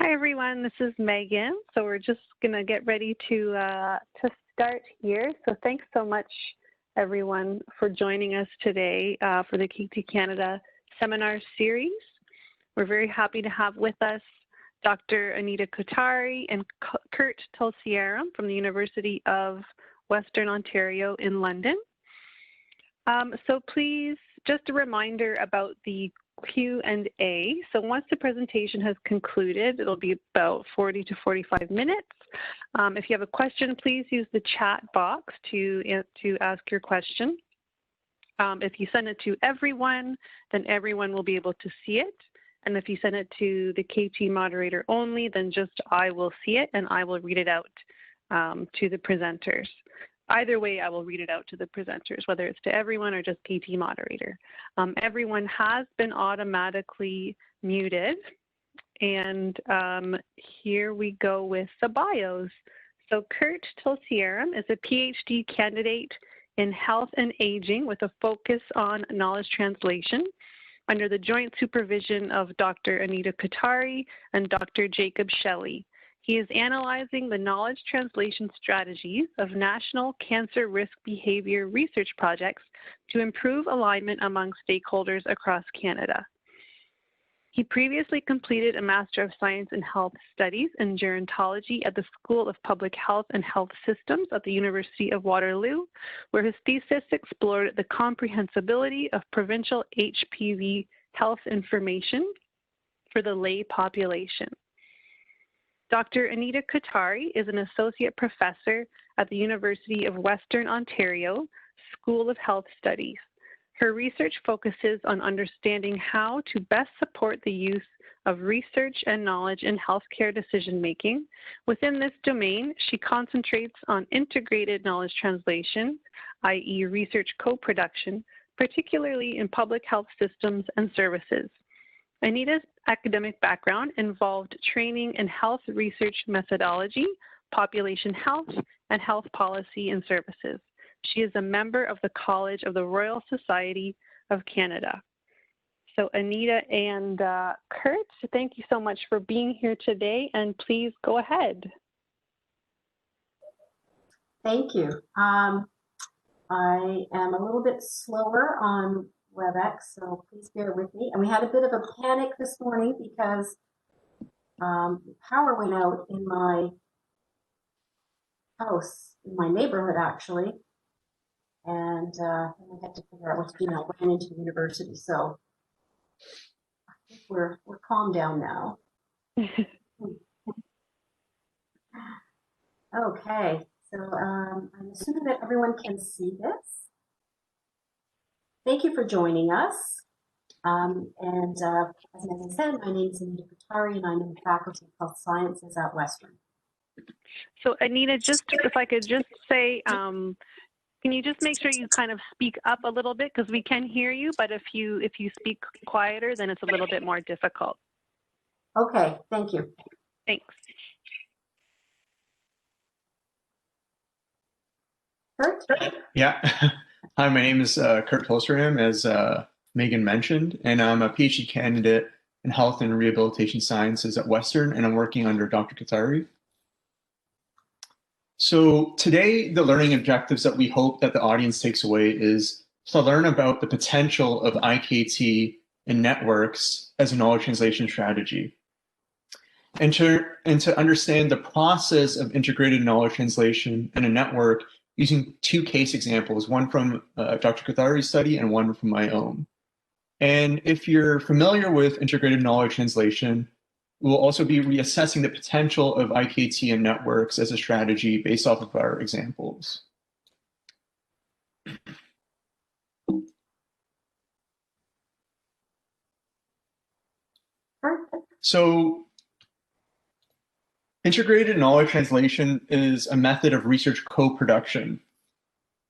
Hi everyone, this is Megan. So we're just going to get ready to start here. So thanks so much everyone for joining us today for the KT Canada seminar series. We're very happy to have with us Dr. Anita Kothari and Kurt Tulsieram from the University of Western Ontario in London. So please, just a reminder about the Q&A. So once the presentation has concluded, it'll be about 40 to 45 minutes. If you have a question, please use the chat box to ask your question. If you send it to everyone, then everyone will be able to see it. And if you send it to the KT moderator only, then just I will see it and I will read it out to the presenters. Either way, I will read it out to the presenters, whether it's to everyone or just KT moderator. Everyone has been automatically muted. And here we go with the bios. So Kurt Tulsieram is a PhD candidate in health and aging with a focus on knowledge translation under the joint supervision of Dr. Anita Kothari and Dr. Jacob Shelley. He is analyzing the knowledge translation strategies of national cancer risk behavior research projects to improve alignment among stakeholders across Canada. He previously completed a Master of Science in Health Studies in Gerontology at the School of Public Health and Health Systems at the University of Waterloo, where his thesis explored the comprehensibility of provincial HPV health information for the lay population. Dr. Anita Kothari is an associate professor at the University of Western Ontario School of Health Studies. Her research focuses on understanding how to best support the use of research and knowledge in healthcare decision-making. Within this domain, she concentrates on integrated knowledge translation, i.e. research co-production, particularly in public health systems and services. Anita's academic background involved training in health research methodology, population health, and health policy and services. She is a member of the College of the Royal Society of Canada. So Anita and Kurt, thank you so much for being here today, and please go ahead. Thank you. I am a little bit slower on WebEx, so please bear with me. And we had a bit of a panic this morning because power went out in my house, in my neighborhood actually, and we had to figure out what to do now. Ran into university, so I think we're calmed down now. Okay, so I'm assuming that everyone can see this. Thank you for joining us. As I said, my name is Anita Kothari and I'm in the Faculty of Health Sciences at Western. So Anita, just if I could just say, can you just make sure you kind of speak up a little bit, because we can hear you, but if you speak quieter, then it's a little bit more difficult. Okay, thank you. Thanks. Kurt? Yeah. Hi, my name is Kurt Tulsieram, as Megan mentioned, and I'm a PhD candidate in health and rehabilitation sciences at Western, and I'm working under Dr. Kothari. So today, the learning objectives that we hope that the audience takes away is to learn about the potential of IKT and networks as a knowledge translation strategy, and to understand the process of integrated knowledge translation in a network using two case examples, one from Dr. Kothari's study and one from my own. And if you're familiar with integrated knowledge translation, we'll also be reassessing the potential of IKT and networks as a strategy based off of our examples. So integrated knowledge translation is a method of research co-production.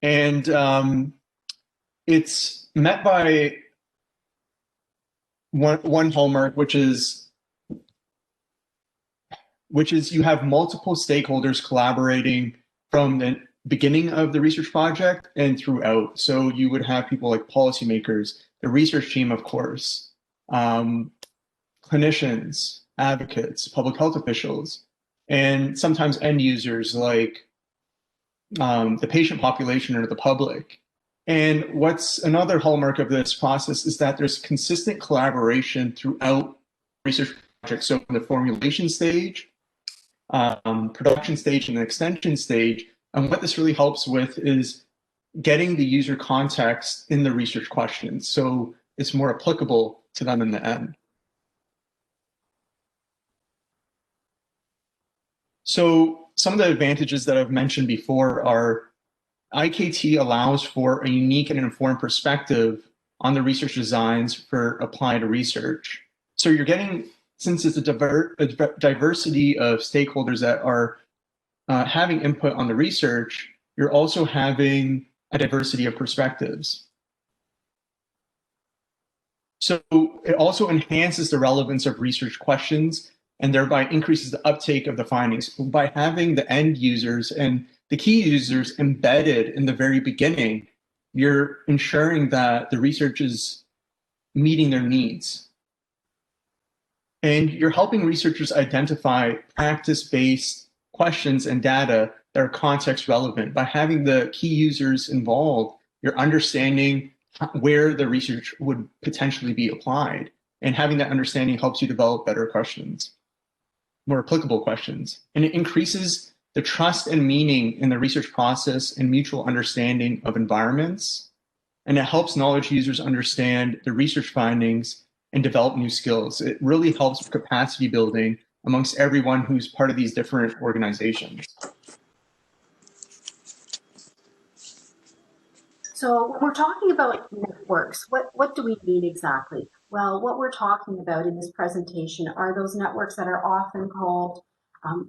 And it's met by one hallmark, which is you have multiple stakeholders collaborating from the beginning of the research project and throughout. So you would have people like policymakers, the research team, of course, clinicians, advocates, public health officials, and sometimes end users like the patient population or the public. And what's another hallmark of this process is that there's consistent collaboration throughout research projects. So in the formulation stage, production stage, and the extension stage. And what this really helps with is getting the user context in the research questions, so it's more applicable to them in the end. So some of the advantages that I've mentioned before are IKT allows for a unique and informed perspective on the research designs for applied research. So you're getting, since it's a diversity of stakeholders that are having input on the research, you're also having a diversity of perspectives. So it also enhances the relevance of research questions and thereby increases the uptake of the findings. By having the end users and the key users embedded in the very beginning, you're ensuring that the research is meeting their needs. And you're helping researchers identify practice-based questions and data that are context relevant. By having the key users involved, you're understanding where the research would potentially be applied. And having that understanding helps you develop better questions, more applicable questions. And it increases the trust and meaning in the research process and mutual understanding of environments. And it helps knowledge users understand the research findings and develop new skills. It really helps with capacity building amongst everyone who's part of these different organizations. So when we're talking about networks, what do we mean exactly? Well, what we're talking about in this presentation are those networks that are often called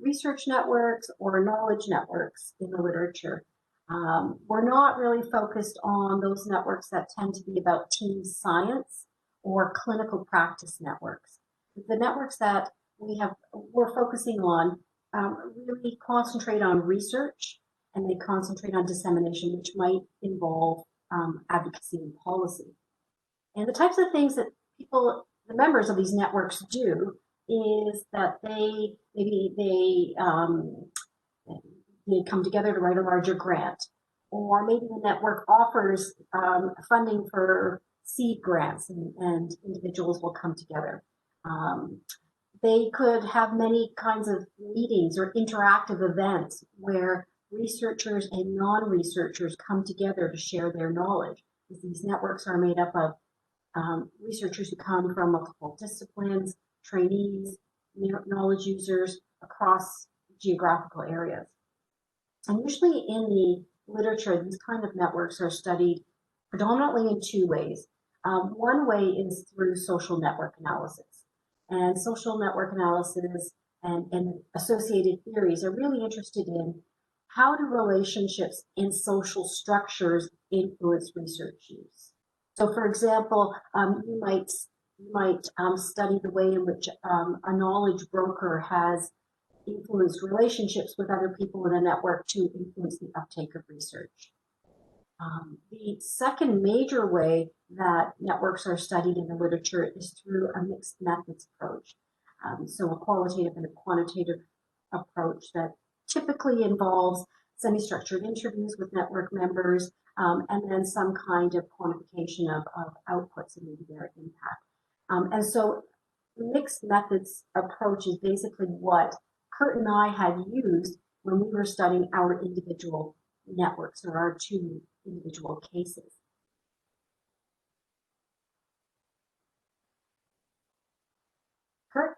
research networks or knowledge networks in the literature. We're not really focused on those networks that tend to be about team science or clinical practice networks. The networks that we're focusing on really concentrate on research, and they concentrate on dissemination, which might involve advocacy and policy. And the types of things that the members of these networks do is that they come together to write a larger grant, or maybe the network offers funding for seed grants, and individuals will come together. They could have many kinds of meetings or interactive events where researchers and non-researchers come together to share their knowledge. These networks are made up of researchers who come from multiple disciplines, trainees, knowledge users across geographical areas. And usually in the literature, these kind of networks are studied predominantly in two ways. One way is through social network analysis. And social network analysis and associated theories are really interested in how do relationships in social structures influence research use. So for example, you might study the way in which a knowledge broker has influenced relationships with other people in a network to influence the uptake of research. The second major way that networks are studied in the literature is through a mixed methods approach. So a qualitative and a quantitative approach that typically involves semi-structured interviews with network members, and then some kind of quantification of outputs and maybe their impact. And so the mixed methods approach is basically what Kurt and I had used when we were studying our individual networks or our two individual cases. Kurt?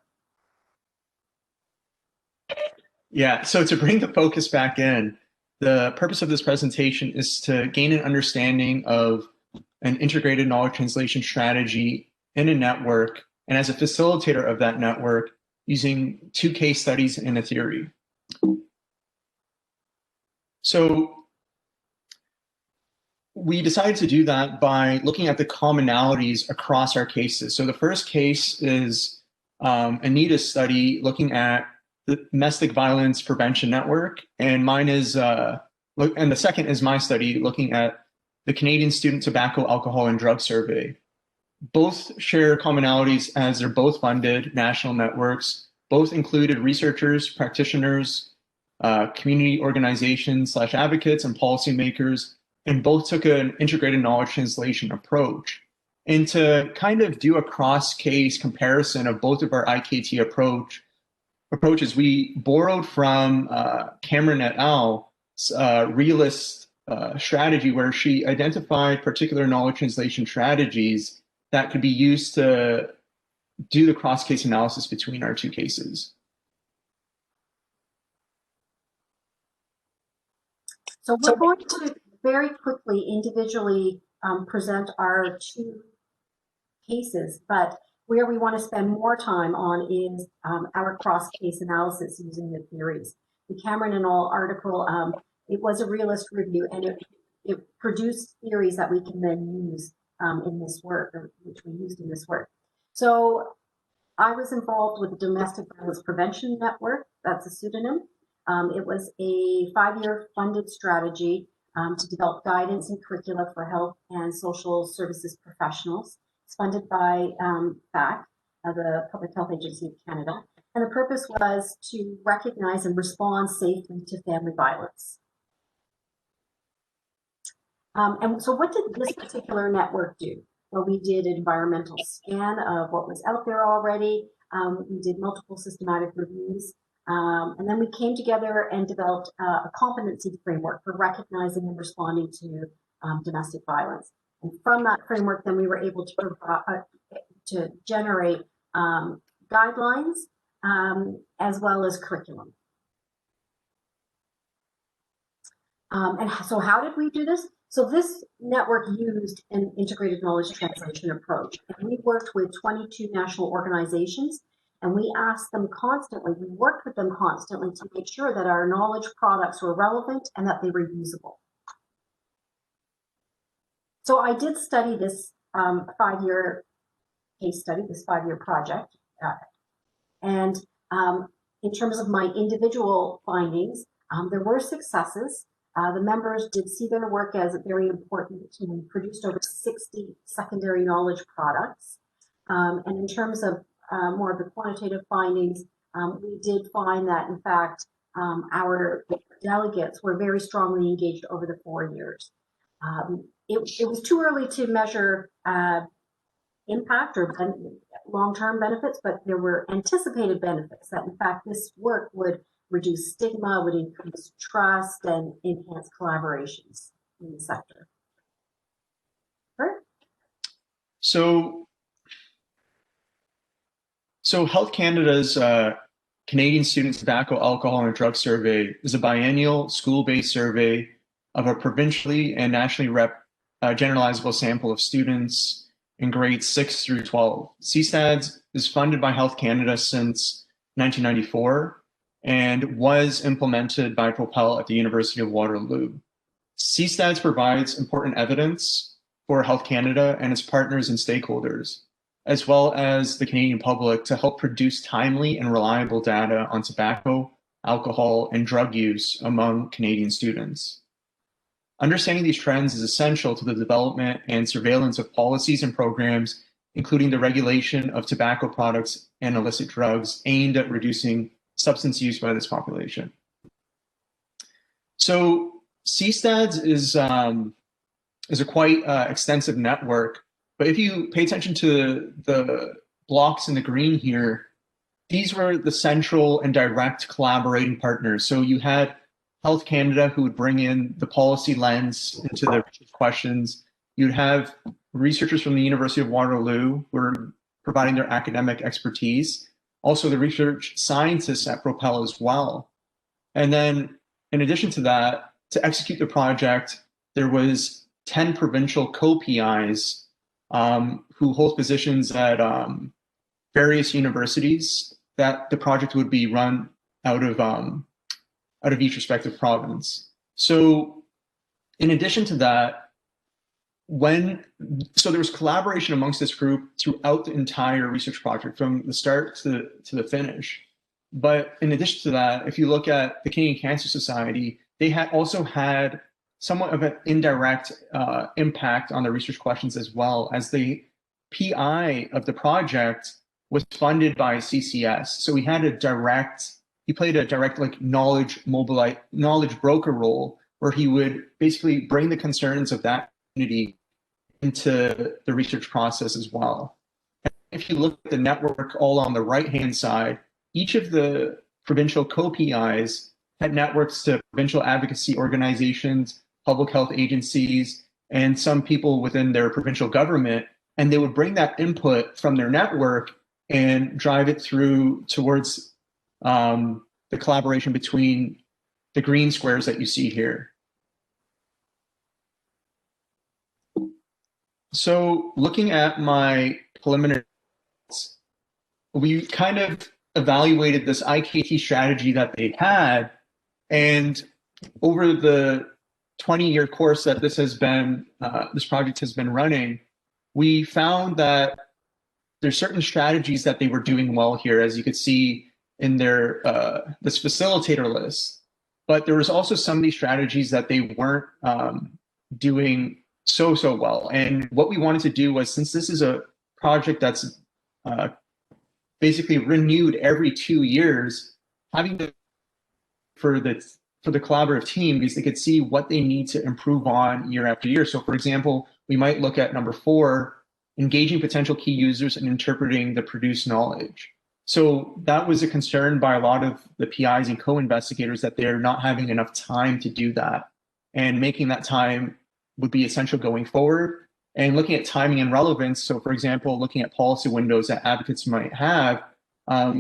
Yeah, so to bring the focus back in, the purpose of this presentation is to gain an understanding of an integrated knowledge translation strategy in a network, and as a facilitator of that network, using two case studies and a theory. So we decided to do that by looking at the commonalities across our cases. So the first case is Anita's study looking at the domestic violence prevention network, and mine is, and the second is my study looking at the Canadian Student Tobacco, Alcohol, and Drug Survey. both share commonalities as they're both funded national networks. Both included researchers, practitioners, community organizations / advocates, and policymakers, and both took an integrated knowledge translation approach. And to kind of do a cross-case comparison of both of our IKT approaches, we borrowed from Cameron et al.'s realist strategy, where she identified particular knowledge translation strategies that could be used to do the cross-case analysis between our two cases. So we're going to very quickly individually present our two cases, but where we want to spend more time on is our cross-case analysis using the theories. The Cameron et al. Article, it was a realist review, and it produced theories that we can then use in this work, or which we used in this work. So I was involved with the Domestic Violence Prevention Network. That's a pseudonym. It was a 5-year funded strategy to develop guidance and curricula for health and social services professionals. It's funded by PAC, the Public Health Agency of Canada. And the purpose was to recognize and respond safely to family violence. And so what did this particular network do? Well, we did an environmental scan of what was out there already. We did multiple systematic reviews. And then we came together and developed a competency framework for recognizing and responding to domestic violence. And from that framework, then we were able to generate guidelines as well as curriculum. And so how did we do this? So this network used an integrated knowledge translation approach. And we worked with 22 national organizations, and we asked them constantly, we worked with them constantly to make sure that our knowledge products were relevant and that they were usable. So I did study this 5-year case study, this 5-year project. And in terms of my individual findings, there were successes. The members did see their work as very important. We produced over 60 secondary knowledge products. And in terms of more of the quantitative findings, we did find that, in fact, our delegates were very strongly engaged over the 4 years. It was too early to measure impact or long-term benefits, but there were anticipated benefits that, in fact, this work would reduce stigma, would increase trust, and enhance collaborations in the sector. Kurt? So Health Canada's Canadian Student Tobacco, Alcohol, and Drug Survey is a biennial school-based survey of a provincially and nationally generalizable sample of students in grades 6 through 12. CSTADS is funded by Health Canada since 1994 and was implemented by Propel at the University of Waterloo. CSTADS provides important evidence for Health Canada and its partners and stakeholders, as well as the Canadian public, to help produce timely and reliable data on tobacco, alcohol, and drug use among Canadian students. Understanding these trends is essential to the development and surveillance of policies and programs, including the regulation of tobacco products and illicit drugs aimed at reducing substance use by this population. So CSTADS is a quite extensive network, but if you pay attention to the blocks in the green here, these were the central and direct collaborating partners. So you had Health Canada, who would bring in the policy lens into the questions. You'd have researchers from the University of Waterloo who were providing their academic expertise. Also the research scientists at Propel as well. And then in addition to that, to execute the project, there was 10 provincial co-PIs who hold positions at various universities that the project would be run out of each respective province. So in addition to that, so there was collaboration amongst this group throughout the entire research project, from the start to the finish. But in addition to that, if you look at the Canadian Cancer Society, they also had somewhat of an indirect impact on the research questions, as well as they PI of the project was funded by CCS. So he played a direct like knowledge broker role, where he would basically bring the concerns of that community into the research process as well. And if you look at the network all on the right-hand side, each of the provincial co-PIs had networks to provincial advocacy organizations, public health agencies, and some people within their provincial government, and they would bring that input from their network and drive it through towards the collaboration between the green squares that you see here. So looking at my preliminary results, we kind of evaluated this IKT strategy that they had, and over the 20-year course that this project has been running, we found that there's certain strategies that they were doing well here, as you could see in their this facilitator list. But there was also some of these strategies that they weren't doing so well. And what we wanted to do was, since this is a project that's basically renewed every 2 years, having to for the collaborative team, because they could see what they need to improve on year after year. So for example, we might look at number 4, engaging potential key users and interpreting the produced knowledge. So that was a concern by a lot of the PIs and co-investigators, that they're not having enough time to do that. And making that time would be essential going forward. And looking at timing and relevance, so for example, looking at policy windows that advocates might have,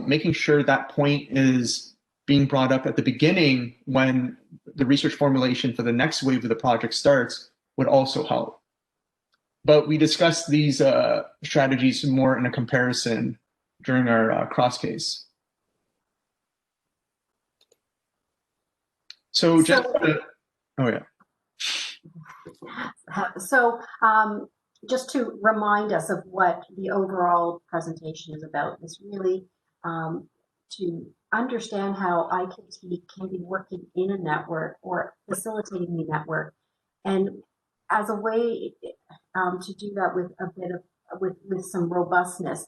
making sure that point is being brought up at the beginning when the research formulation for the next wave of the project starts would also help. But we discussed these strategies more in a comparison during our cross case. So just, oh yeah. So just to remind us of what the overall presentation is about, is really to understand how IKT can be working in a network or facilitating the network, and as a way to do that with a bit of with some robustness,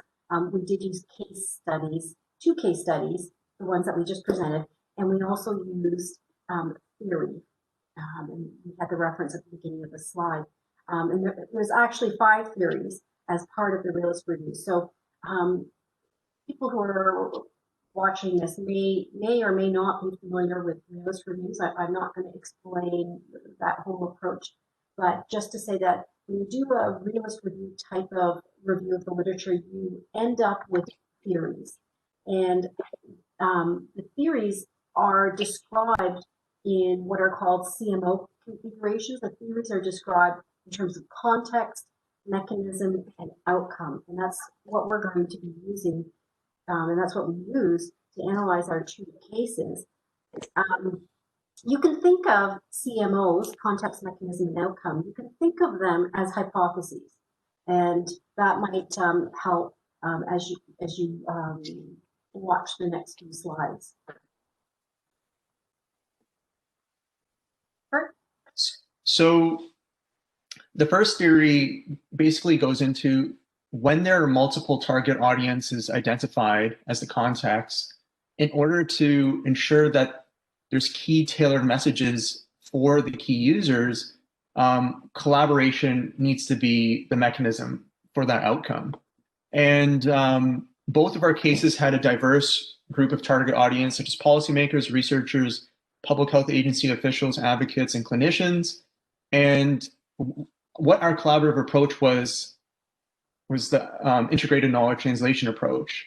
we did use case studies, 2 case studies, the ones that we just presented, and we also used theory. And we had the reference at the beginning of the slide. And there's actually 5 theories as part of the realist review. So people who are watching this may or may not be familiar with realist reviews. I'm not going to explain that whole approach, but just to say that when you do a realist review type of review of the literature, you end up with theories. And the theories are described in what are called CMO configurations. The theories are described in terms of context, mechanism, and outcome. And that's what we're going to be using, and that's what we use to analyze our 2 cases. You can think of CMOs, context, mechanism, and outcome. You can think of them as hypotheses, and that might help as you watch the next few slides. So the first theory basically goes into when there are multiple target audiences identified as the context, in order to ensure that there's key tailored messages for the key users, collaboration needs to be the mechanism for that outcome. And both of our cases had a diverse group of target audience, such as policymakers, researchers, public health agency officials, advocates, and clinicians. And what our collaborative approach was the integrated knowledge translation approach,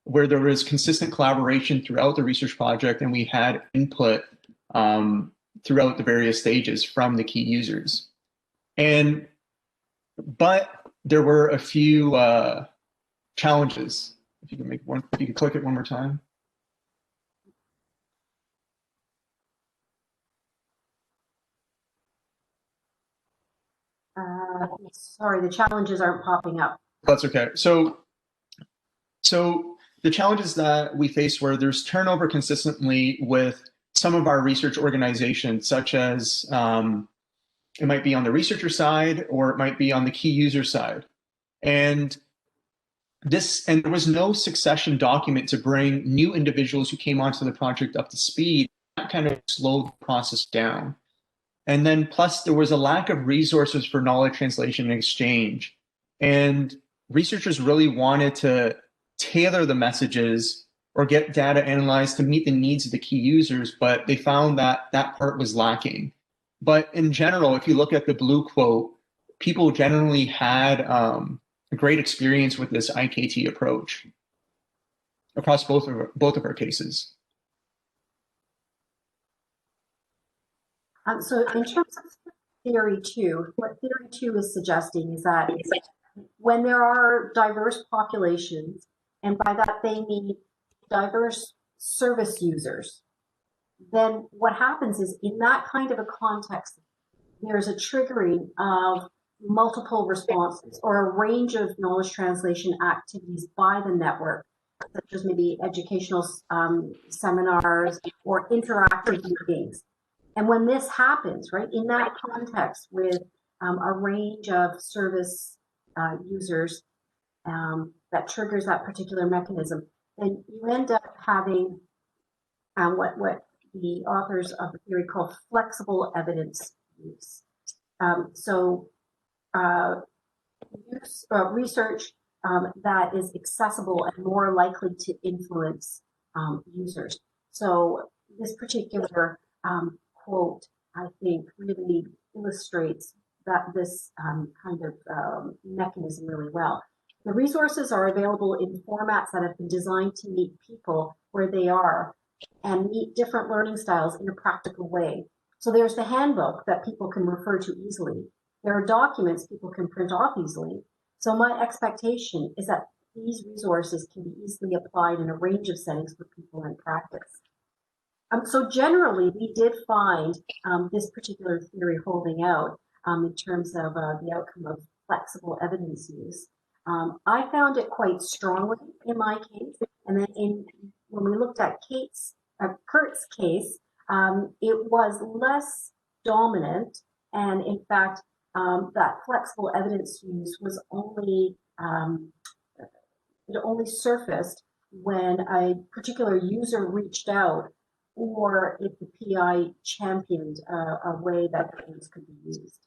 where there was consistent collaboration throughout the research project, and we had input throughout the various stages from the key users. But there were a few challenges. If you can click it one more time. Sorry, the challenges aren't popping up. That's okay. So the challenges that we faced were there's turnover consistently with some of our research organizations, such as it might be on the researcher side or it might be on the key user side. And there was no succession document to bring new individuals who came onto the project up to speed. That kind of slowed the process down. And then plus there was a lack of resources for knowledge translation and exchange. And researchers really wanted to tailor the messages or get data analyzed to meet the needs of the key users, but they found that that part was lacking. But in general, if you look at the blue quote, people generally had a great experience with this IKT approach across both of our cases. So in terms of theory two, what theory two is suggesting is that when there are diverse populations, and by that they mean diverse service users, then what happens is in that kind of a context, there's a triggering of multiple responses or a range of knowledge translation activities by the network, such as maybe educational seminars or interactive meetings. And when this happens, right, in that context with a range of service users that triggers that particular mechanism, then you end up having what the authors of the theory call flexible evidence use. Research that is accessible and more likely to influence users. So this particular quote, I think, really illustrates that this kind of mechanism really well. The resources are available in formats that have been designed to meet people where they are and meet different learning styles in a practical way. So there's the handbook that people can refer to easily. There are documents people can print off easily. So my expectation is that these resources can be easily applied in a range of settings for people in practice. So generally, we did find this particular theory holding out in terms of the outcome of flexible evidence use. I found it quite strongly in my case, and then when we looked at Kurt's case, it was less dominant, and in fact, that flexible evidence use was only it only surfaced when a particular user reached out, or if the PI championed a way that evidence could be used.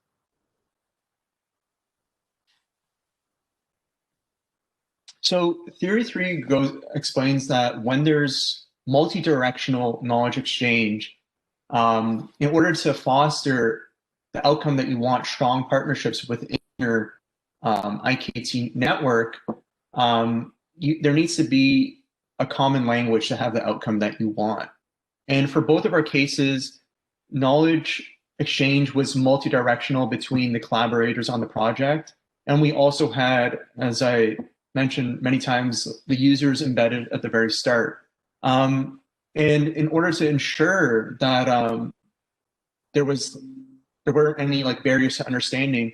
So theory three explains that when there's multi-directional knowledge exchange, in order to foster the outcome that you want, strong partnerships within your IKT network, there needs to be a common language to have the outcome that you want. And for both of our cases, knowledge exchange was multi-directional between the collaborators on the project. And we also had, as I mentioned many times, the users embedded at the very start. And in order to ensure that there weren't any barriers to understanding,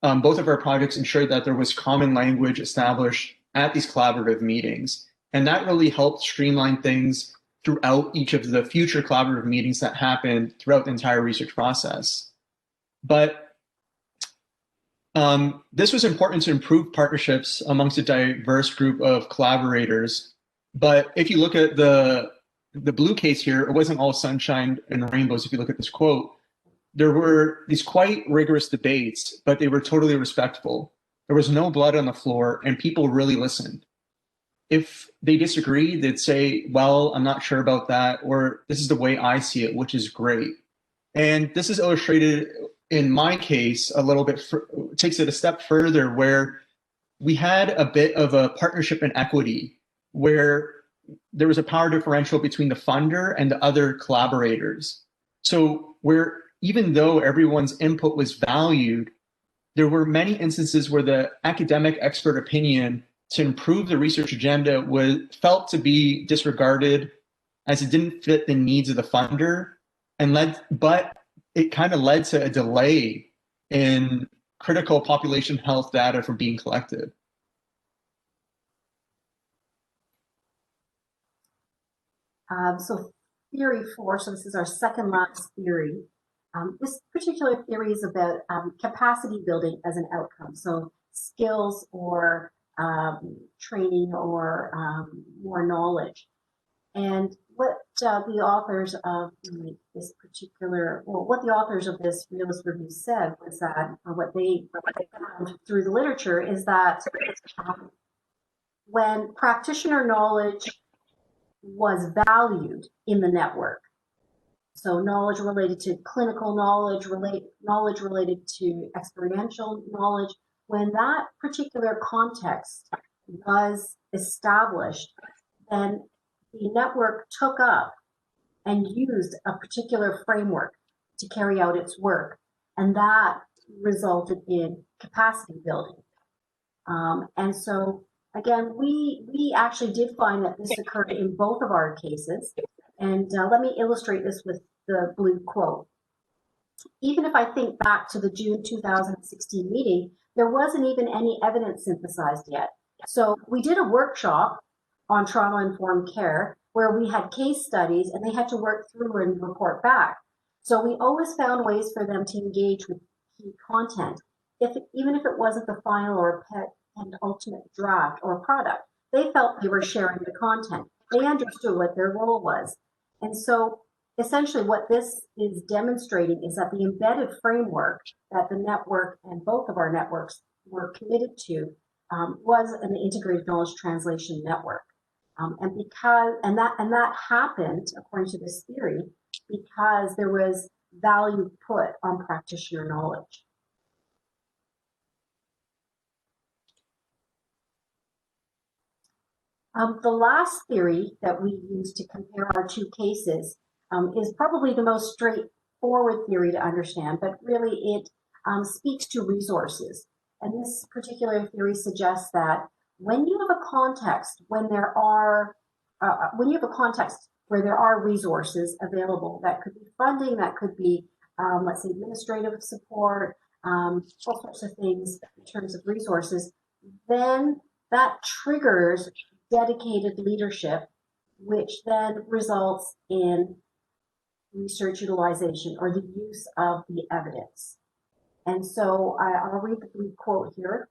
both of our projects ensured that there was common language established at these collaborative meetings. And that really helped streamline things throughout each of the future collaborative meetings that happened throughout the entire research process. But this was important to improve partnerships amongst a diverse group of collaborators. But if you look at the blue case here, it wasn't all sunshine and rainbows. If you look at this quote, there were these quite rigorous debates, but they were totally respectful. There was no blood on the floor, and people really listened. If they disagreed, they'd say, well, I'm not sure about that, or this is the way I see it, which is great. And this is illustrated in my case a little bit, takes it a step further, where we had a bit of a partnership in equity, where there was a power differential between the funder and the other collaborators. So where even though everyone's input was valued, there were many instances where the academic expert opinion to improve the research agenda was felt to be disregarded, as it didn't fit the needs of the funder, but it kind of led to a delay in critical population health data from being collected. So theory 4, so this is our second last theory. This particular theory is about capacity building as an outcome. So skills or training or more knowledge. And what the authors of this particular, well, what the authors of this realist review said was that, or what they found through the literature is that when practitioner knowledge was valued in the network, so knowledge related to clinical knowledge, knowledge related to experiential knowledge, when that particular context was established, then the network took up and used a particular framework to carry out its work, and that resulted in capacity building. And so, again, we actually did find that this occurred in both of our cases, and let me illustrate this with the blue quote. Even if I think back to the June 2016 meeting, there wasn't even any evidence synthesized yet. So we did a workshop on trauma-informed care where we had case studies and they had to work through and report back. So we always found ways for them to engage with key content, even if it wasn't the final or and ultimate draft or product. They felt they were sharing the content. They understood what their role was. And so essentially what this is demonstrating is that the embedded framework that the network and both of our networks were committed to was an integrated knowledge translation network. And that happened, according to this theory, because there was value put on practitioner knowledge. The last theory that we use to compare our two cases is probably the most straightforward theory to understand, but really it speaks to resources. And this particular theory suggests that when you have a context when there are resources available, that could be funding, that could be let's say administrative support, all sorts of things in terms of resources, then that triggers dedicated leadership, which then results in research utilization or the use of the evidence. And so I'll read the quote here.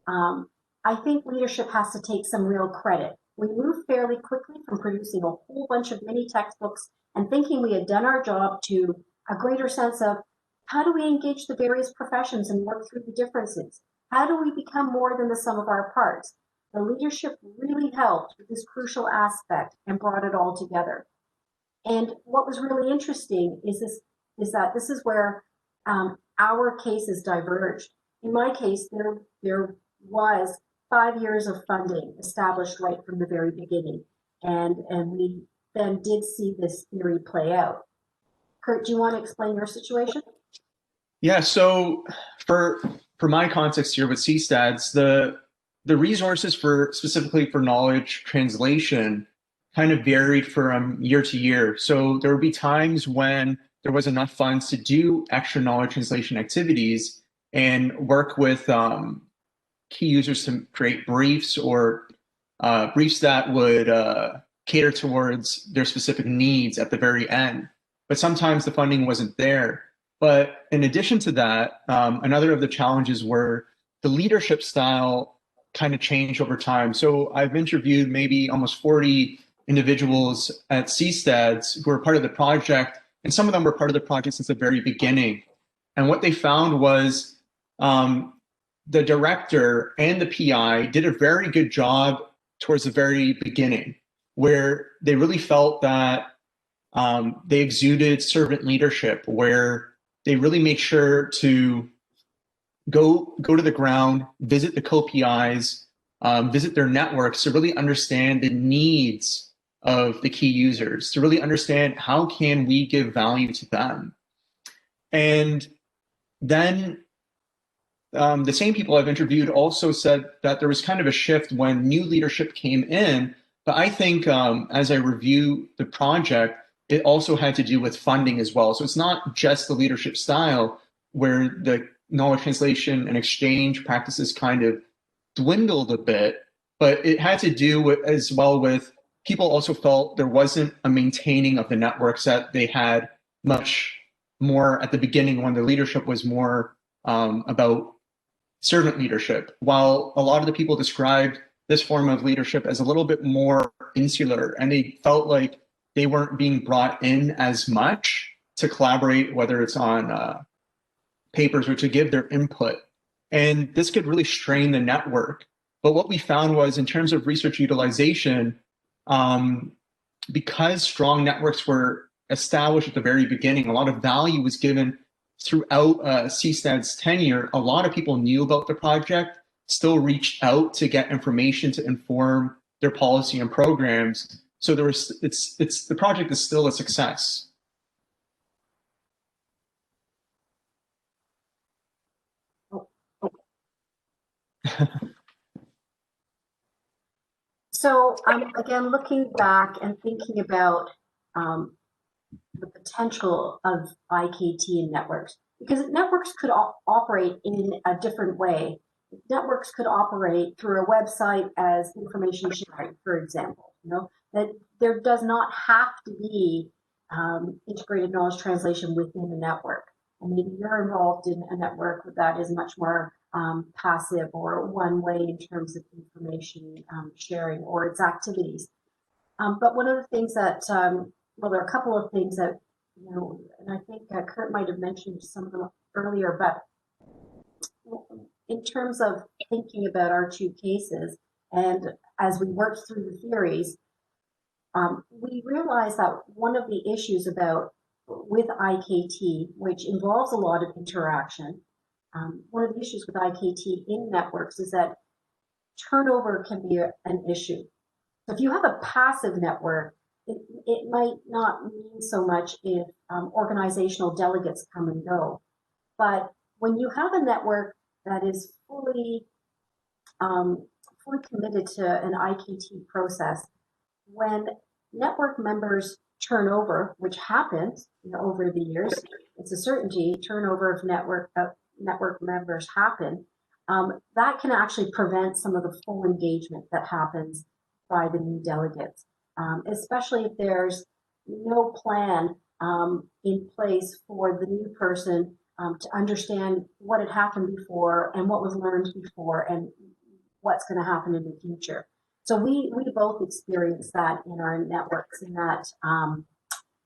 I think leadership has to take some real credit. We moved fairly quickly from producing a whole bunch of mini textbooks and thinking we had done our job to a greater sense of how do we engage the various professions and work through the differences? How do we become more than the sum of our parts? The leadership really helped with this crucial aspect and brought it all together. And what was really interesting is that this is where our cases diverged. In my case, there was 5 years of funding established right from the very beginning, and we then did see this theory play out. Kurt, do you want to explain your situation? Yeah. So for my context here with CSTADS, the resources specifically for knowledge translation kind of varied from year to year. So there would be times when there was enough funds to do extra knowledge translation activities and work with key users to create briefs or briefs that would cater towards their specific needs at the very end. But sometimes the funding wasn't there. But in addition to that, another of the challenges were the leadership style kind of changed over time. So I've interviewed maybe almost 40 individuals at CSTADS who were part of the project, and some of them were part of the project since the very beginning. And what they found was the director and the PI did a very good job towards the very beginning, where they really felt that they exuded servant leadership, where they really made sure to go to the ground, visit the co-PIs, visit their networks to really understand the needs of the key users, to really understand how can we give value to them. And then the same people I've interviewed also said that there was kind of a shift when new leadership came in. But I think as I review the project, it also had to do with funding as well. So it's not just the leadership style where the knowledge translation and exchange practices kind of dwindled a bit, but it had to do with, as well with people also felt there wasn't a maintaining of the networks that they had much more at the beginning when the leadership was more about servant leadership, while a lot of the people described this form of leadership as a little bit more insular, and they felt like they weren't being brought in as much to collaborate, whether it's on papers or to give their input. And this could really strain the network. But what we found was, in terms of research utilization, because strong networks were established at the very beginning, a lot of value was given throughout CSTAD's tenure. A lot of people knew about the project, still reached out to get information to inform their policy and programs. So the project is still a success. So I'm again looking back and thinking about the potential of IKT and networks, because networks could operate in a different way. Networks could operate through a website as information sharing, for example. That there does not have to be integrated knowledge translation within the network. And maybe you're involved in a network that is much more passive or one way in terms of information sharing or its activities. But one of the things that, well, there are a couple of things that, and I think Kurt might have mentioned some of them earlier, but in terms of thinking about our two cases, and as we worked through the theories, we realized that one of the issues with IKT, which involves a lot of interaction, one of the issues with IKT in networks is that turnover can be an issue. So if you have a passive network, it might not mean so much if organizational delegates come and go. But when you have a network that is fully committed to an IKT process, when network members turn over, which happens over the years, it's a certainty, turnover of network members happen, that can actually prevent some of the full engagement that happens by the new delegates, especially if there's no plan in place for the new person to understand what had happened before and what was learned before and what's going to happen in the future. So we both experienced that in our networks, in that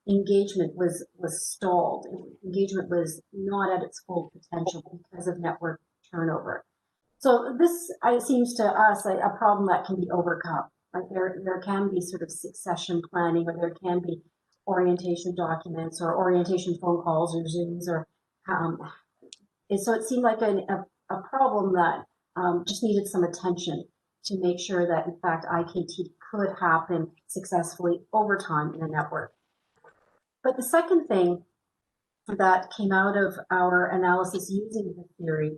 engagement was stalled. Engagement was not at its full potential because of network turnover. So this seems to us a problem that can be overcome. Like there can be sort of succession planning, or there can be orientation documents or orientation phone calls or Zooms, or so it seemed like a problem that just needed some attention to make sure that in fact IKT could happen successfully over time in a network. But the second thing that came out of our analysis using the theory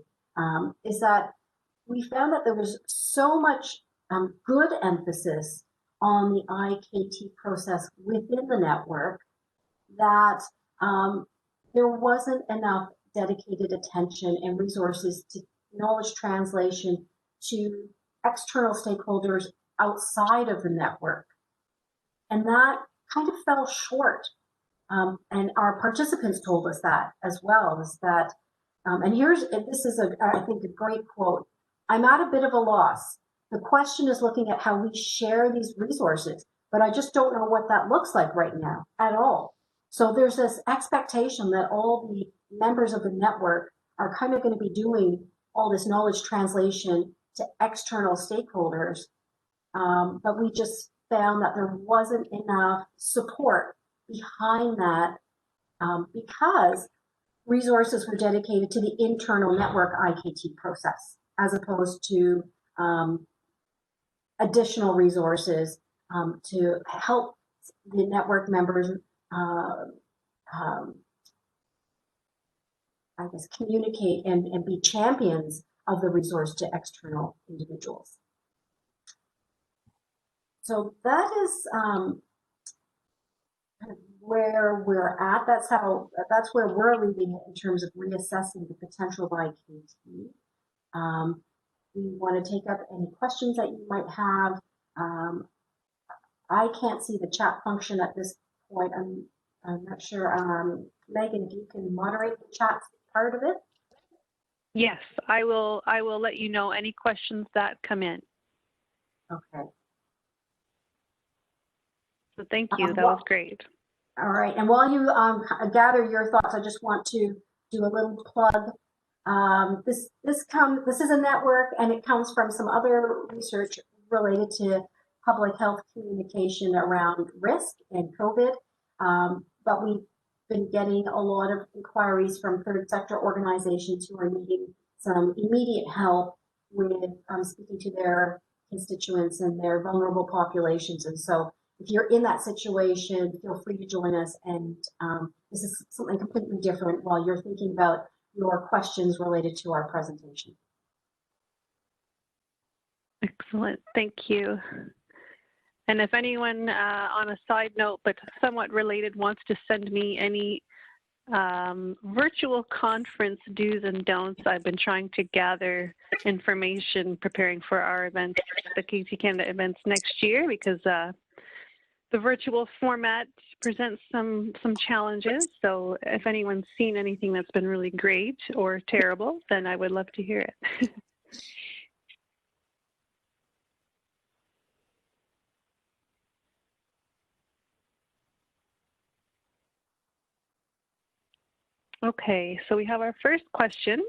is that we found that there was so much good emphasis on the IKT process within the network that there wasn't enough dedicated attention and resources to knowledge translation to external stakeholders outside of the network. And that kind of fell short. And our participants told us that as well, is that, and this is I think a great quote: "I'm at a bit of a loss. The question is looking at how we share these resources, but I just don't know what that looks like right now at all." So there's this expectation that all the members of the network are kind of going to be doing all this knowledge translation to external stakeholders, but we just found that there wasn't enough support behind that because resources were dedicated to the internal network IKT process, as opposed to additional resources to help the network members, I guess, communicate and be champions of the resource to external individuals. So that is where we're at. That's where we're leaving it in terms of reassessing the potential of IKT. We want to take up any questions that you might have. I can't see the chat function at this point. I'm not sure. Megan, if you can moderate the chat part of it. Yes, I will let you know any questions that come in. Okay. So thank you. That was great. All right. And while you gather your thoughts, I just want to do a little plug. This is a network, and it comes from some other research related to public health communication around risk and COVID. But we've been getting a lot of inquiries from third sector organizations who are needing some immediate help with speaking to their constituents and their vulnerable populations. And so if you're in that situation, feel free to join us. And this is something completely different while you're thinking about your questions related to our presentation. Excellent. Thank you. And if anyone on a side note, but somewhat related, wants to send me any virtual conference do's and don'ts, I've been trying to gather information preparing for our events, the KT Canada events next year, because the virtual format presents some challenges. So if anyone's seen anything that's been really great or terrible, then I would love to hear it. Okay, so we have our first question,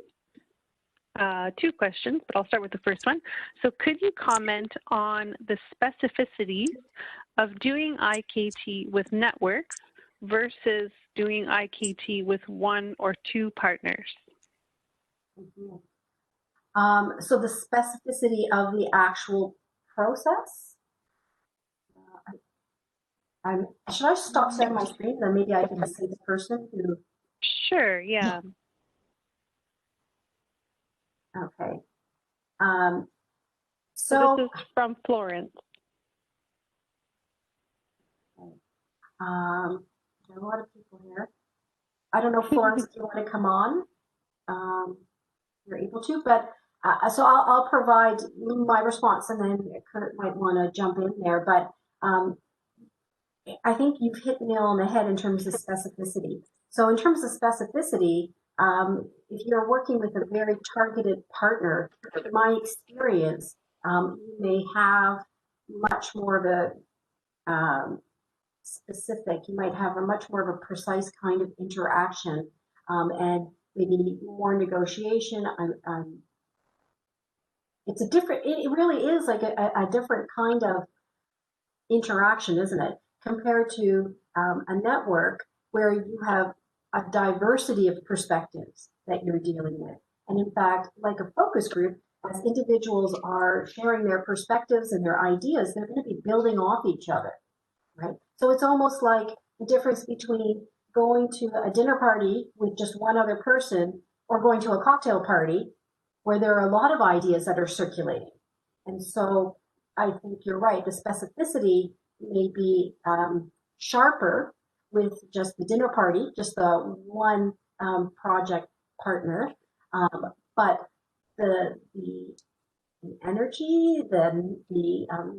two questions, but I'll start with the first one. So could you comment on the specificity of doing IKT with networks versus doing IKT with one or two partners? Mm-hmm. So the specificity of the actual process? Should I stop sharing my screen? Then maybe I can see the person who... Sure, yeah. Okay. So this is from Florence. Okay. There are a lot of people here. I don't know, Florence, if you want to come on, you're able to, but so I'll provide my response, and then Kurt might want to jump in there. But I think you've hit the nail on the head in terms of specificity. So in terms of specificity, if you're working with a very targeted partner, in my experience, you may have much more of a specific, you might have a much more of a precise kind of interaction, and maybe more negotiation. It's a different, it really is like a different kind of interaction, isn't it? Compared to a network where you have a diversity of perspectives that you're dealing with. And in fact, like a focus group, as individuals are sharing their perspectives and their ideas, they're going to be building off each other, right? So it's almost like the difference between going to a dinner party with just one other person or going to a cocktail party where there are a lot of ideas that are circulating. And so I think you're right, the specificity may be sharper with just the dinner party, just the one project partner, but the energy, the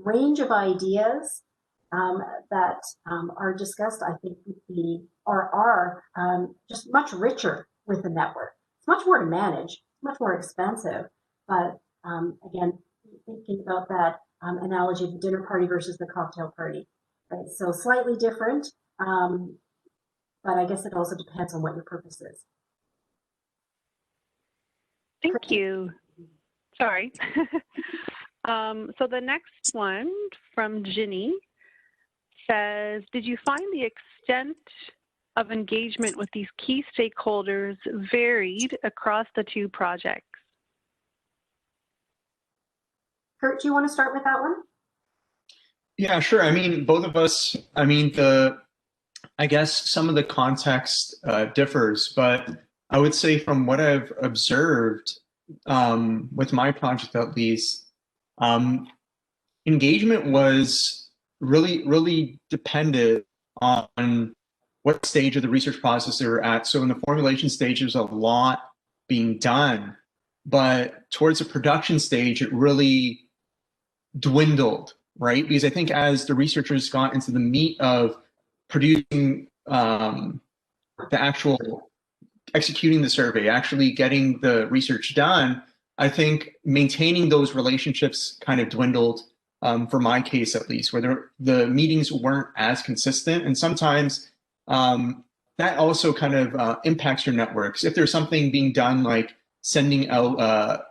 range of ideas that are discussed, I think, are just much richer with the network. It's much more to manage, it's much more expensive, but again, thinking about that analogy of the dinner party versus the cocktail party, right? So slightly different, but I guess it also depends on what your purpose is. Thank you. Sorry. So the next one from Ginny says, did you find the extent of engagement with these key stakeholders varied across the two projects? Kurt, do you want to start with that one? Yeah, sure. I mean, both of us, I mean, I guess some of the context differs, but I would say from what I've observed with my project at least, engagement was really dependent on what stage of the research process they were at. So in the formulation stage, there's a lot being done, but towards the production stage, it really dwindled, right? Because I think as the researchers got into the meat of producing the actual executing the survey, actually getting the research done, I think maintaining those relationships kind of dwindled, for my case at least, where the meetings weren't as consistent. And sometimes that also kind of impacts your networks. If there's something being done like sending out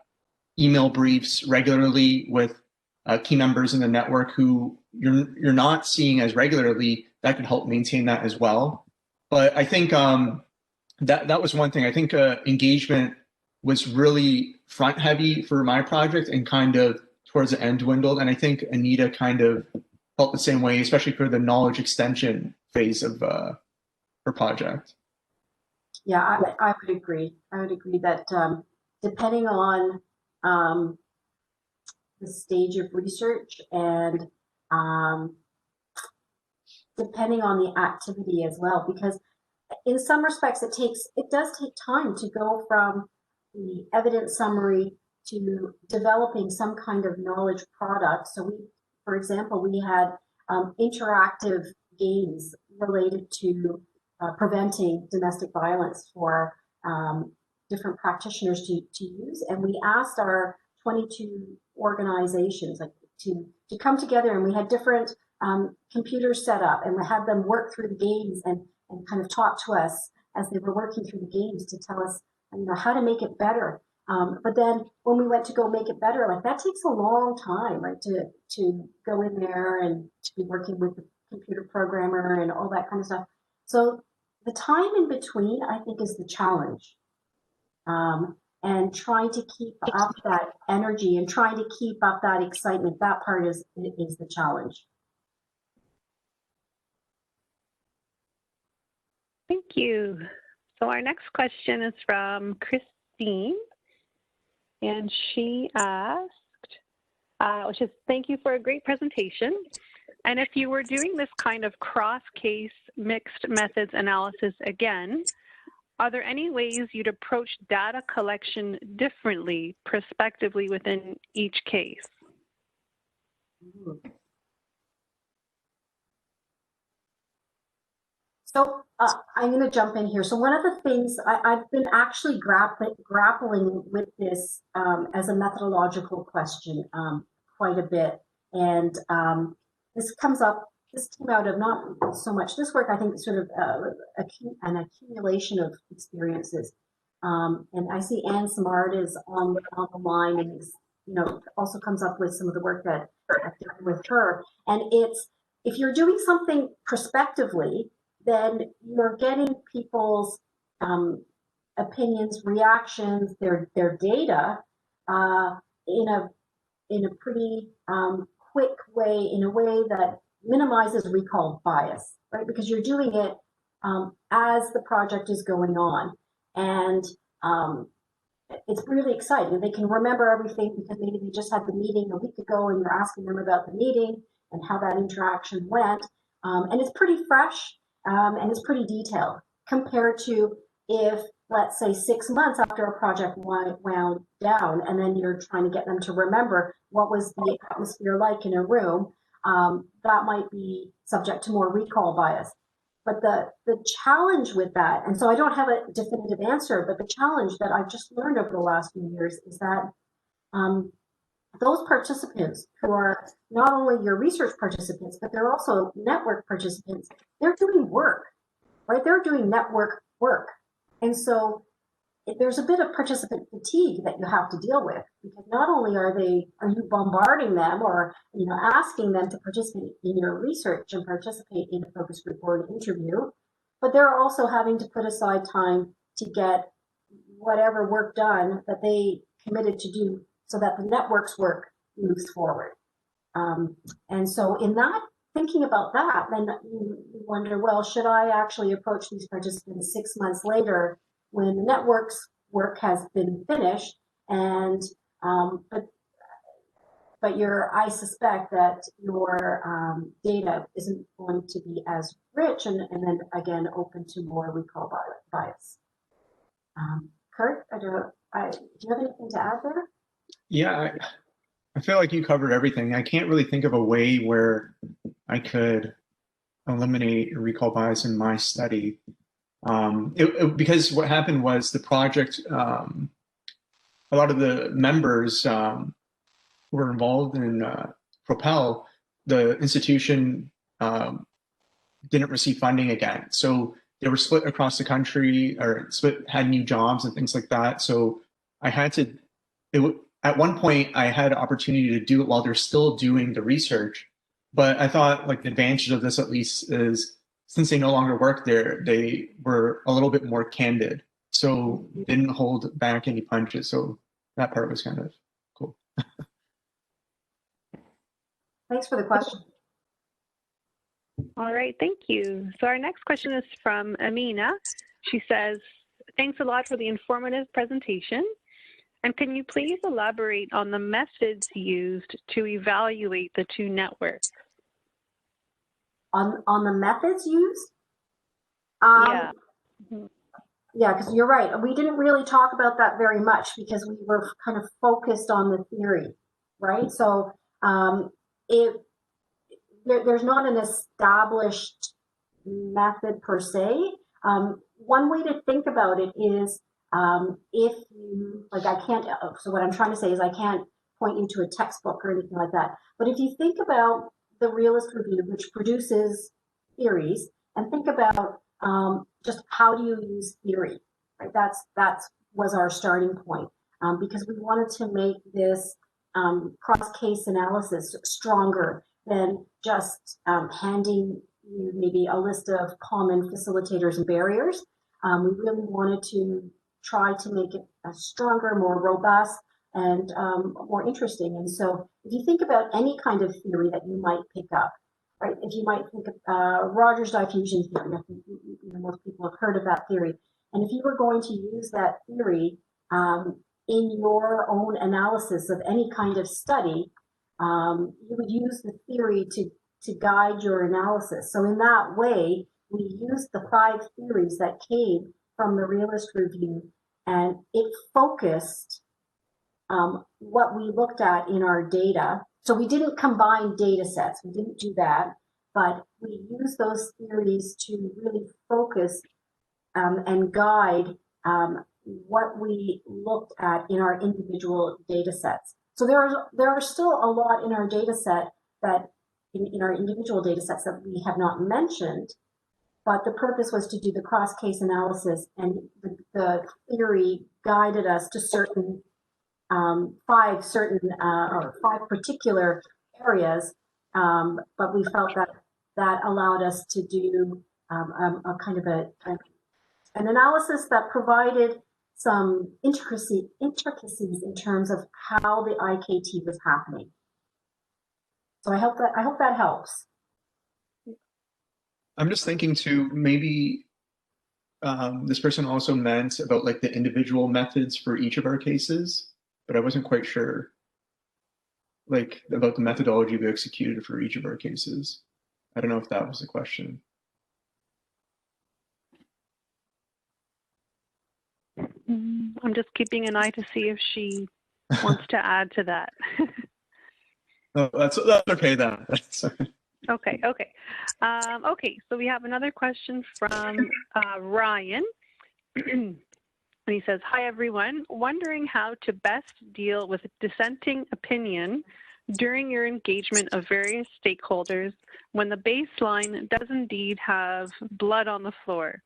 email briefs regularly with key members in the network who you're not seeing as regularly, that can help maintain that as well. But I think that was one thing. I think engagement was really front heavy for my project and kind of towards the end dwindled. And I think Anita kind of felt the same way, especially for the knowledge extension phase of her project. Yeah, I would agree. I would agree that depending on the stage of research and depending on the activity as well, because in some respects it does take time to go from the evidence summary to developing some kind of knowledge product. So for example, we had interactive games related to preventing domestic violence for different practitioners to use. And we asked our 22 organizations to come together, and we had different computers set up, and we had them work through the games and kind of talk to us as they were working through the games to tell us, how to make it better. But then when we went to go make it better, that takes a long time, right? To go in there and to be working with the computer programmer and all that kind of stuff. So the time in between, I think, is the challenge. And trying to keep up that energy and trying to keep up that excitement, that part is the challenge. Thank you. So our next question is from Christine, and she asked, thank you for a great presentation. And if you were doing this kind of cross-case mixed methods analysis again, are there any ways you'd approach data collection differently, prospectively within each case? So I'm going to jump in here. So one of the things I've been actually grappling with this as a methodological question quite a bit, and this came out of not so much this work. I think sort of an accumulation of experiences. And I see Anne Samard is on the line, and also comes up with some of the work that I've done with her. And it's, if you're doing something prospectively, then you're getting people's opinions, reactions, their data in a pretty quick way, in a way that minimizes recall bias, right? Because you're doing it as the project is going on, and it's really exciting. They can remember everything because maybe they just had the meeting a week ago, and you're asking them about the meeting and how that interaction went, and it's pretty fresh. And it's pretty detailed compared to if, let's say, 6 months after a project wound down, and then you're trying to get them to remember what was the atmosphere like in a room, that might be subject to more recall bias. But the challenge with that, and so I don't have a definitive answer, but the challenge that I've just learned over the last few years is that those participants who are not only your research participants, but they're also network participants, they're doing work, right? They're doing network work. And so there's a bit of participant fatigue that you have to deal with, because not only are you bombarding them or asking them to participate in your research and participate in a focus group or an interview, but they're also having to put aside time to get whatever work done that they committed to do, so that the network's work moves forward. And so in that, thinking about that, then you wonder, well, should I actually approach these participants 6 months later when the network's work has been finished? And but I suspect that your data isn't going to be as rich, and then again open to more recall bias. Kurt, do you have anything to add there? Yeah, I feel like you covered everything. I can't really think of a way where I could eliminate recall bias in my study. Because what happened was the project, a lot of the members who were involved in Propel, the institution didn't receive funding again. So they were split across the country, or had new jobs and things like that. So I had to, at one point I had an opportunity to do it while they're still doing the research. But I thought like the advantage of this at least is since they no longer work there, they were a little bit more candid. So they didn't hold back any punches. So that part was kind of cool. Thanks for the question. All right, thank you. So our next question is from Amina. She says, thanks a lot for the informative presentation. And can you please elaborate on the methods used to evaluate the two networks? On the methods used? Yeah. Yeah, because you're right. We didn't really talk about that very much because we were kind of focused on the theory, right? So there's not an established method per se. One way to think about it is if you, like I can't, so what I'm trying to say is I can't point you to a textbook or anything like that. But if you think about the Realist Review, which produces theories, and think about just how do you use theory, right? That was our starting point because we wanted to make this cross-case analysis stronger than just handing you maybe a list of common facilitators and barriers. We really wanted to try to make it stronger, more robust, and more interesting. And so if you think about any kind of theory that you might pick up, right? If you might think of Rogers diffusion theory, I think most people have heard of that theory. And if you were going to use that theory in your own analysis of any kind of study, you would use the theory to guide your analysis. So in that way, we used the 5 theories that came from the Realist Review, and it focused what we looked at in our data. So we didn't combine data sets, we didn't do that, but we used those theories to really focus and guide what we looked at in our individual data sets. So there are still a lot in our data set that in our individual data sets that we have not mentioned, but the purpose was to do the cross-case analysis, and the theory guided us to certain 5 particular areas, but we felt that allowed us to do a kind of an analysis that provided some intricacies in terms of how the IKT was happening. So I hope that helps. I'm just thinking too, maybe this person also meant about like the individual methods for each of our cases, but I wasn't quite sure like about the methodology we executed for each of our cases. I don't know if that was the question. I'm just keeping an eye to see if she wants to add to that. Oh, that's okay then. Okay. Okay, so we have another question from Ryan. And he says, hi everyone, wondering how to best deal with dissenting opinion during your engagement of various stakeholders when the baseline does indeed have blood on the floor.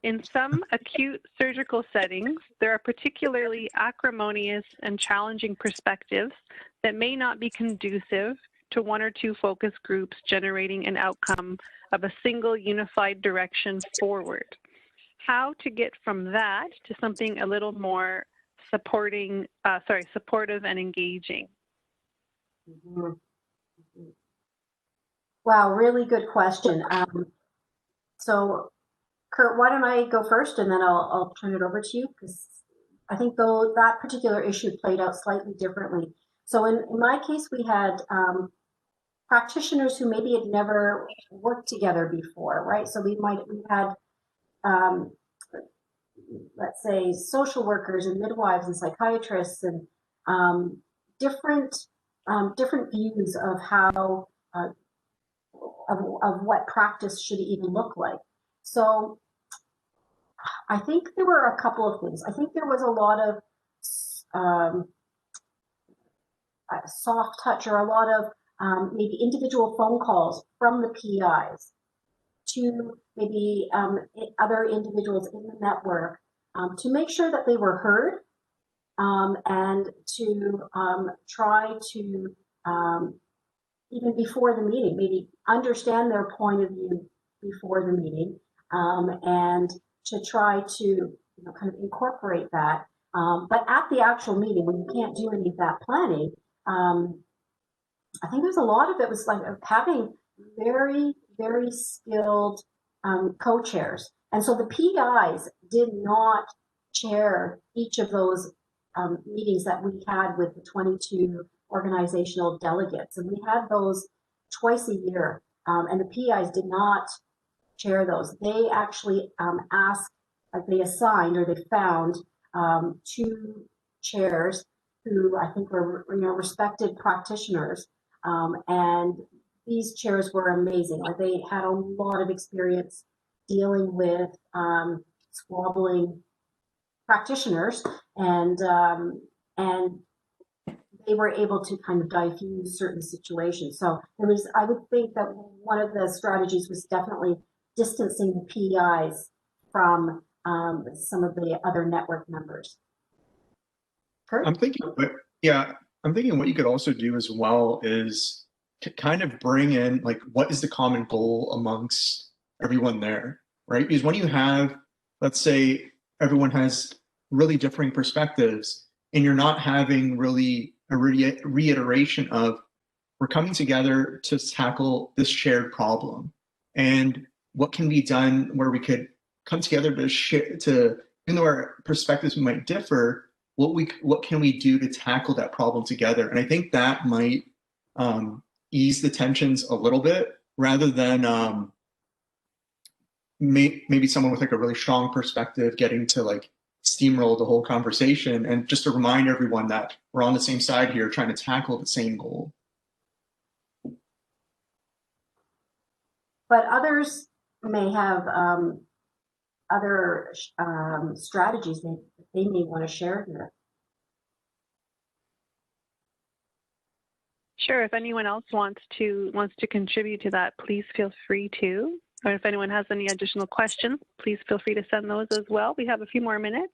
In some acute surgical settings, there are particularly acrimonious and challenging perspectives that may not be conducive to 1 or 2 focus groups generating an outcome of a single unified direction forward. How to get from that to something a little more supportive and engaging? Mm-hmm. Wow, really good question. So Kurt, why don't I go first and then I'll turn it over to you, because I think though that particular issue played out slightly differently. So in my case, we had practitioners who maybe had never worked together before, right? So we had let's say social workers and midwives and psychiatrists and different views of how of what practice should even look like. So I think there were a couple of things. I think there was a lot of soft touch, or a lot of maybe individual phone calls from the PIs to maybe other individuals in the network to make sure that they were heard, and to try to, even before the meeting, maybe understand their point of view before the meeting, and to try to kind of incorporate that. But at the actual meeting, when you can't do any of that planning, I think there's a lot of it was like having very, very skilled co-chairs. And so the PIs did not chair each of those meetings that we had with the 22 organizational delegates. And we had those twice a year. And the PIs did not chair those. They actually asked, they assigned, or they found two chairs who I think were respected practitioners, and these chairs were amazing. Like, they had a lot of experience dealing with squabbling practitioners, and they were able to kind of diffuse certain situations. So there was, I would think that one of the strategies was definitely distancing the PIs from some of the other network members. Kurt? I'm thinking what you could also do as well is to kind of bring in, like, what is the common goal amongst everyone there, right? Because when you have, let's say, everyone has really differing perspectives, and you're not having really a reiteration of, we're coming together to tackle this shared problem, and what can be done where we could come together to share, to, even though our perspectives might differ, what can we do to tackle that problem together? And I think that might ease the tensions a little bit, rather than maybe someone with like a really strong perspective getting to like steamroll the whole conversation. And just to remind everyone that we're on the same side here, trying to tackle the same goal. But others may have other strategies that they may want to share here. Sure. If anyone else wants to contribute to that, please feel free to. Or if anyone has any additional questions, please feel free to send those as well. We have a few more minutes.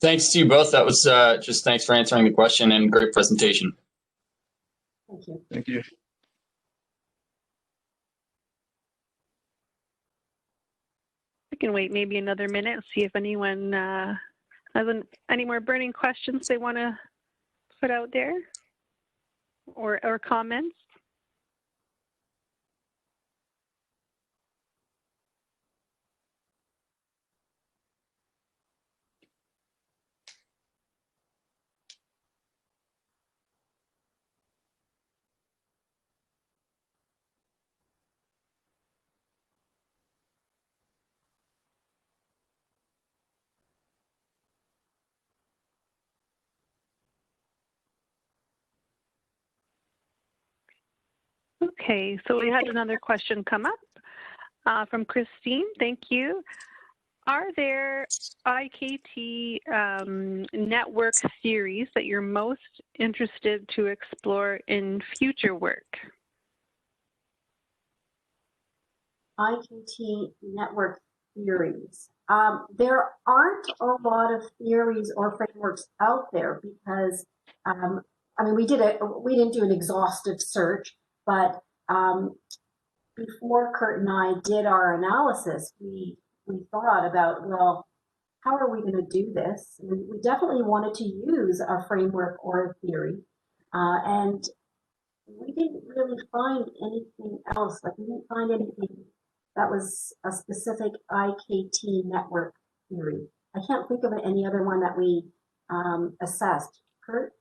Thanks to you both. That was just thanks for answering the question, and great presentation. Thank you. Thank you. We can wait maybe another minute and see if anyone has any more burning questions they want to put out there, or comments. Okay, so we had another question come up from Christine. Thank you. Are there IKT network theories that you're most interested to explore in future work? IKT network theories. There aren't a lot of theories or frameworks out there because, I mean, we didn't do an exhaustive search, but before Kurt and I did our analysis, we thought about, well, how are we going to do this? And we definitely wanted to use a framework or a theory, and we didn't really find anything else. Like, we didn't find anything that was a specific IKT network theory. I can't think of any other one that we assessed. Kurt,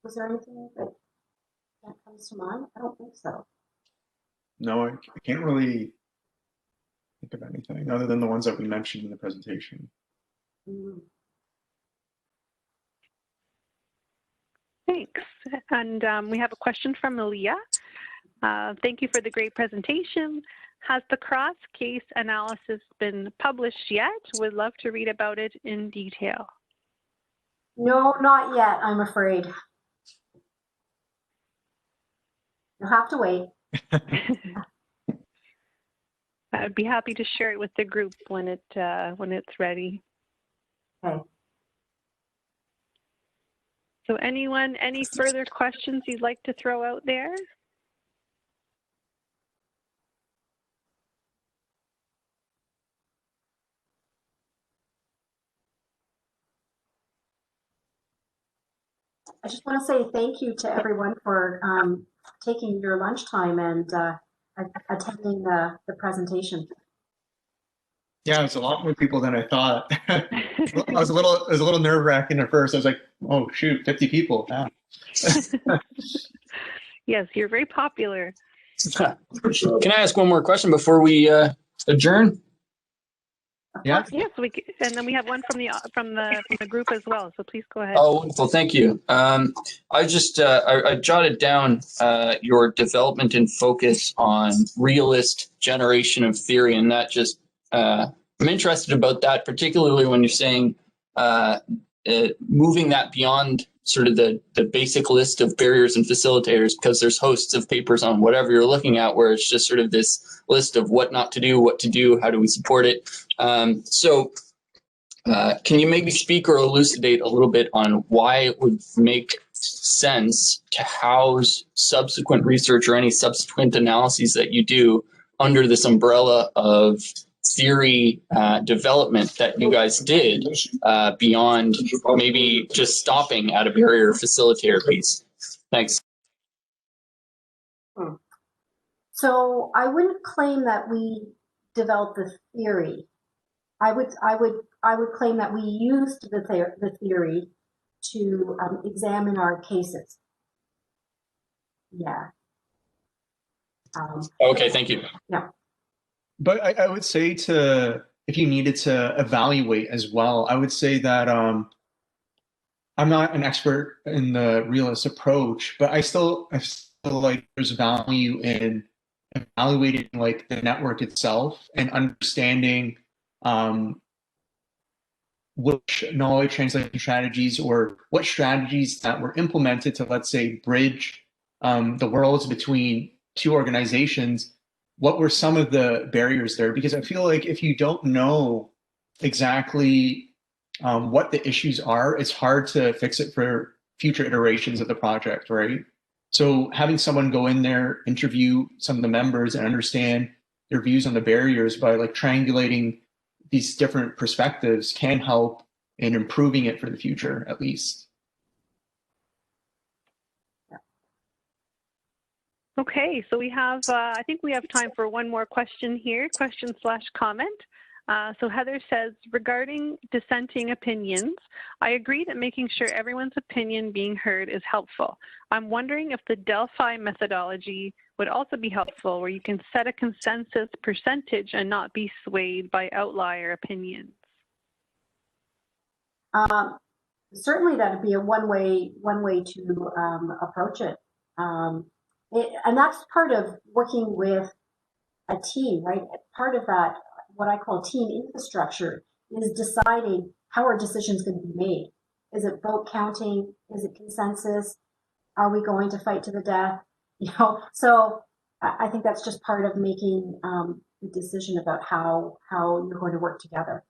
was there anything that comes to mind? I don't think so. No, I can't really think of anything other than the ones that we mentioned in the presentation. Thanks. And we have a question from Leah. Thank you for the great presentation. Has the cross-case analysis been published yet? Would love to read about it in detail. No, not yet, I'm afraid. You'll have to wait. I'd be happy to share it with the group when it's ready. Okay. So anyone, any further questions you'd like to throw out there? I just want to say thank you to everyone for taking your lunchtime and attending the presentation. Yeah, it's a lot more people than I thought. It was a little nerve-wracking at first. I was like, oh shoot, 50 people. Yeah. Yes, you're very popular. Can I ask one more question before we adjourn? Yeah. Yes, and then we have one from the group as well. So please go ahead. Oh, wonderful. Thank you. I just I jotted down your development and focus on realist generation of theory, and that just I'm interested about that, particularly when you're saying moving that beyond sort of the basic list of barriers and facilitators, because there's hosts of papers on whatever you're looking at where it's just sort of this list of what not to do, how do we support it. So can you maybe speak or elucidate a little bit on why it would make sense to house subsequent research or any subsequent analyses that you do under this umbrella of theory development that you guys did beyond maybe just stopping at a barrier facilitator piece? Thanks. So I wouldn't claim that we developed the theory. I would claim that we used the theory to examine our cases. Yeah. Okay, thank you. Yeah. But I would say if you needed to evaluate as well, I would say that I'm not an expert in the realist approach, but I still like there's value in evaluating like the network itself and understanding which knowledge translation strategies or what strategies that were implemented to, let's say, bridge the worlds between two organizations. What were some of the barriers there? Because I feel like if you don't know exactly what the issues are, it's hard to fix it for future iterations of the project, right? So having someone go in there, interview some of the members and understand their views on the barriers by like triangulating these different perspectives can help in improving it for the future, at least. Okay, so we have, I think we have time for one more question here, question/comment. So Heather says, regarding dissenting opinions, I agree that making sure everyone's opinion being heard is helpful. I'm wondering if the Delphi methodology would also be helpful, where you can set a consensus percentage and not be swayed by outlier opinions. Certainly, that would be a one way to approach it. And that's part of working with a team, right? Part of that, what I call team infrastructure, is deciding how our decisions going to be made. Is it vote counting? Is it consensus? Are we going to fight to the death? You know, so I think that's just part of making the decision about how you're going to work together.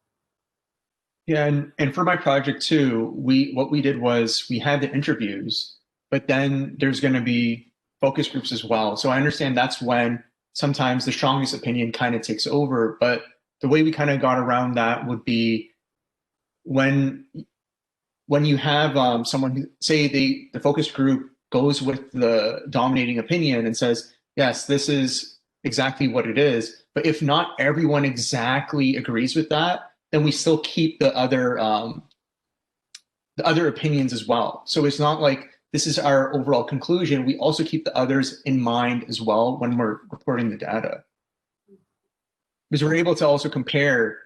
Yeah, and for my project too, what we did was we had the interviews, but then there's going to be focus groups as well. So I understand that's when sometimes the strongest opinion kind of takes over, but the way we kind of got around that would be when you have someone who, say the focus group goes with the dominating opinion and says, yes, this is exactly what it is, but if not everyone exactly agrees with that, then we still keep the other opinions as well. So it's not like this is our overall conclusion. We also keep the others in mind as well when we're reporting the data. Because we're able to also compare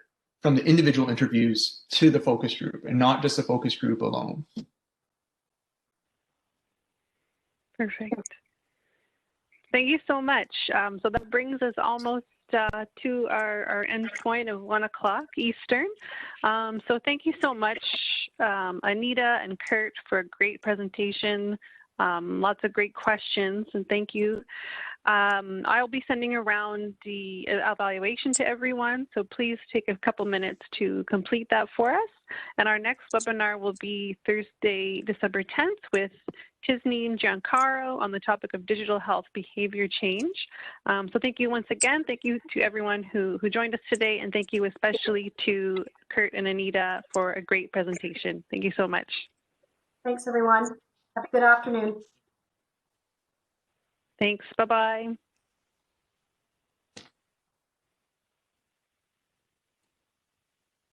from the individual interviews to the focus group and not just the focus group alone. Perfect. Thank you so much. So that brings us almost to our end point of 1 o'clock Eastern. So thank you so much, Anita and Kurt, for a great presentation. Lots of great questions, and thank you. I'll be sending around the evaluation to everyone, so please take a couple minutes to complete that for us. And our next webinar will be Thursday, December 10th with Tisney and Giancarlo on the topic of digital health behavior change. So thank you once again. Thank you to everyone who joined us today, and thank you especially to Kurt and Anita for a great presentation. Thank you so much. Thanks, everyone. Have a good afternoon. Thanks. Bye-bye.